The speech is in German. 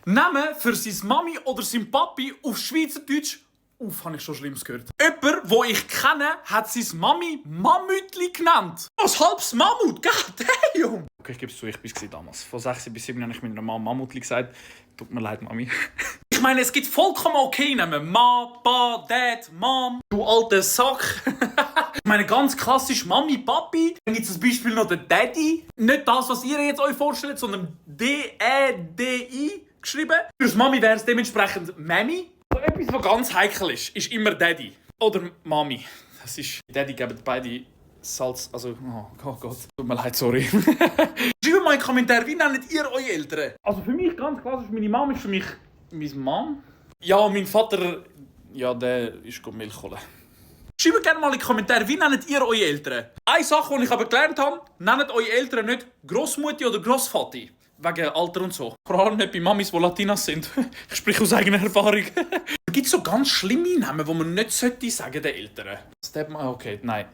Namen für seine Mami oder sein Papi auf Schweizerdeutsch. Habe ich schon Schlimmes gehört. Jemand, den ich kenne, hat seine Mami Mammütli genannt. Was halbes Mammut? God damn! Okay, ich gebe es zu, ich war damals. Von 6 bis 7 habe ich meiner Mama Mammutli gesagt. Tut mir leid, Mami. Ich meine, es gibt vollkommen okay Namen. Ma, Pa, Dad, Mom. Du alter Sack. Ich meine, ganz klassisch Mami, Papi. Dann gibt es als Beispiel noch den Daddy. Nicht das, was ihr jetzt euch vorstellt, sondern D-E-D-I geschrieben. Fürs Mami wäre es dementsprechend Mami. Also etwas, was ganz heikel ist immer Daddy. Oder Mami. Das ist... Daddy geben beide Salz... Also... Oh Gott. Tut mir leid, sorry. Schreibt mal in die Kommentare, wie nennt ihr eure Eltern? Also für mich ganz klassisch, meine Mom ist für mich... Meine Mom? Ja, mein Vater... Ja, der ist Milch holen. Schreibt gerne mal in die Kommentare, wie nennt ihr eure Eltern? Eine Sache, die ich aber gelernt habe, nennt eure Eltern nicht Grossmutti oder Grossvati. Wegen Alter und so. Vor allem nicht bei Mamis, die Latinas sind. Ich spreche aus eigener Erfahrung. Es gibt so ganz schlimme Namen, die man nicht sagen sollte den Eltern. Okay, nein.